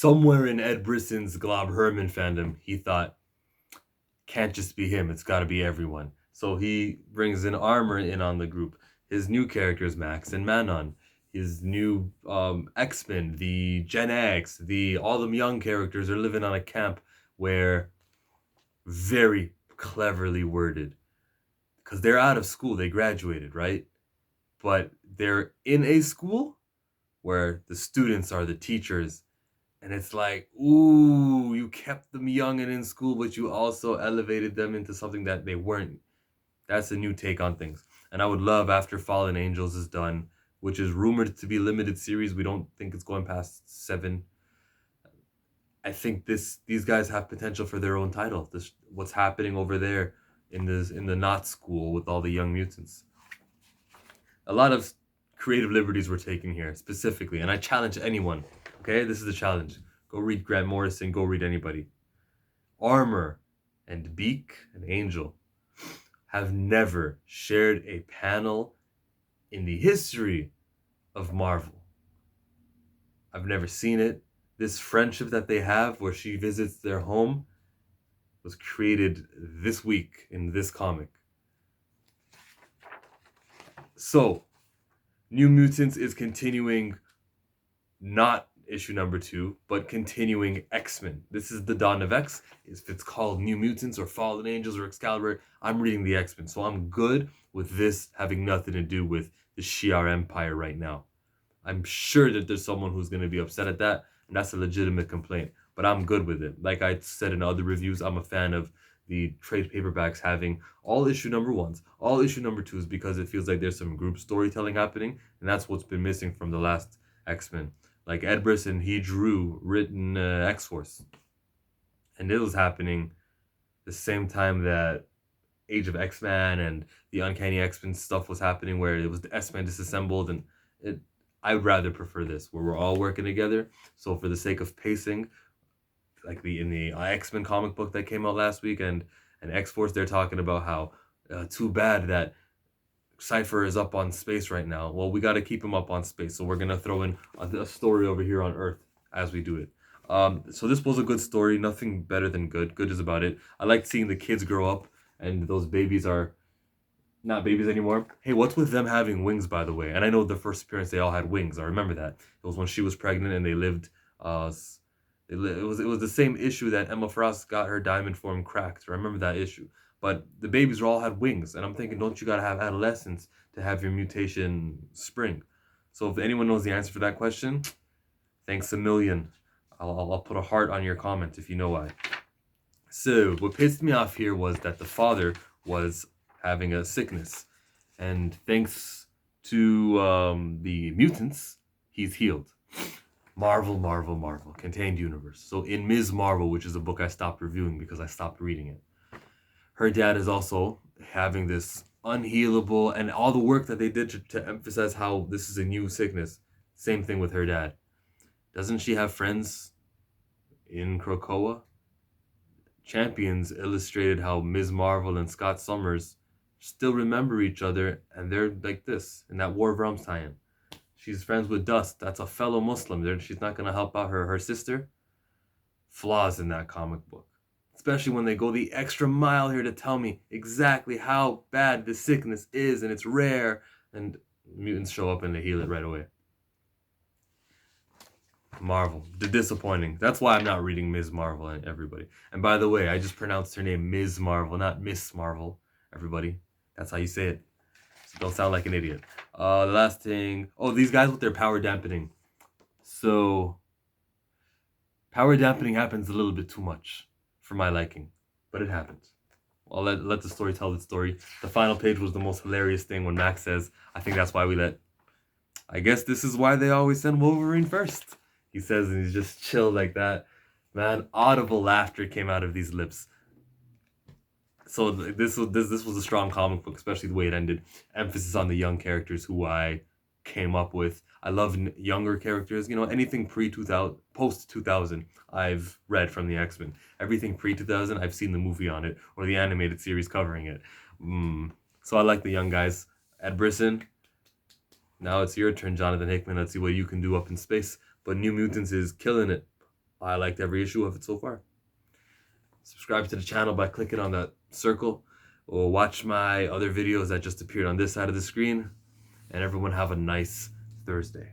somewhere in Ed Brisson's Glob Herman fandom, he thought, can't just be him, it's got to be everyone. So he brings in Armor in on the group. His new characters, Max and Manon. His new X-Men, the Gen X, the all them young characters are living on a camp where, very cleverly worded, because they're out of school, they graduated, right? But they're in a school where the students are the teachers. And it's like, ooh, you kept them young and in school, but you also elevated them into something that they weren't. That's a new take on things. And I would love, after Fallen Angels is done, which is rumored to be limited series, we don't think it's going past 7. I think these guys have potential for their own title. This what's happening over there in the Not School with all the young mutants. A lot of creative liberties were taken here specifically, and I challenge anyone. Okay, this is the challenge. Go read Grant Morrison. Go read anybody. Armor and Beak and Angel have never shared a panel in the history of Marvel. I've never seen it. This friendship that they have where she visits their home was created this week in this comic. So, New Mutants is continuing not issue number 2, but continuing X-Men. This is the Dawn of X. If it's called New Mutants or Fallen Angels or Excalibur, I'm reading the X-Men. So I'm good with this having nothing to do with the Shi'ar Empire right now. I'm sure that there's someone who's going to be upset at that, and that's a legitimate complaint. But I'm good with it. Like I said in other reviews, I'm a fan of the trade paperbacks having all issue number 1s, all issue number 2s, because it feels like there's some group storytelling happening, and that's what's been missing from the last X-Men. Like Ed Brisson, he drew written X-Force. And it was happening the same time that Age of X-Men and the Uncanny X-Men stuff was happening, where it was the S-Men disassembled, and I would rather prefer this, where we're all working together. So for the sake of pacing, like in the X-Men comic book that came out last week and X-Force, they're talking about how too bad that Cypher is up on space right now. Well, we got to keep him up on space, so we're going to throw in a story over here on Earth as we do it. So this was a good story, nothing better than good. Good is about it. I like seeing the kids grow up, and those babies are not babies anymore. Hey, what's with them having wings, by the way? And I know the first appearance, they all had wings. I remember that. It was when she was pregnant and they lived... it was the same issue that Emma Frost got her diamond form cracked. I remember that issue. But the babies all had wings, and I'm thinking, don't you gotta have adolescence to have your mutation spring? So if anyone knows the answer for that question, thanks a million. I'll put a heart on your comment if you know why. So what pissed me off here was that the father was having a sickness, and thanks to the mutants, he's healed. Marvel, contained universe. So in Ms. Marvel, which is a book I stopped reviewing because I stopped reading it, her dad is also having this unhealable, and all the work that they did to emphasize how this is a new sickness. Same thing with her dad. Doesn't she have friends in Krakoa? Champions illustrated how Ms. Marvel and Scott Summers still remember each other, and they're like this in that War of Realms tie-in. She's friends with Dust. That's a fellow Muslim. She's not going to help out her sister. Flaws in that comic book. Especially when they go the extra mile here to tell me exactly how bad the sickness is, and it's rare, and mutants show up and they heal it right away. Marvel. Disappointing. That's why I'm not reading Ms. Marvel, and everybody. And by the way, I just pronounced her name Ms. Marvel, not Miss Marvel, everybody. That's how you say it. So don't sound like an idiot. The last thing... Oh, these guys with their power dampening. So, power dampening happens a little bit too much for my liking, but it happens. I'll let the story tell the story. The final page was the most hilarious thing when Max says, I think that's why we let... I guess this is why they always send Wolverine first. He says, and he's just chill like that. Man, audible laughter came out of these lips. So this was a strong comic book, especially the way it ended. Emphasis on the young characters who I came up with. I love younger characters. You know, anything pre-2000, post-2000, I've read from the X-Men. Everything pre-2000, I've seen the movie on it or the animated series covering it. So I like the young guys. Ed Brisson, now it's your turn, Jonathan Hickman. Let's see what you can do up in space. But New Mutants is killing it. I liked every issue of it so far. Subscribe to the channel by clicking on that circle, or watch my other videos that just appeared on this side of the screen. And everyone have a nice Thursday.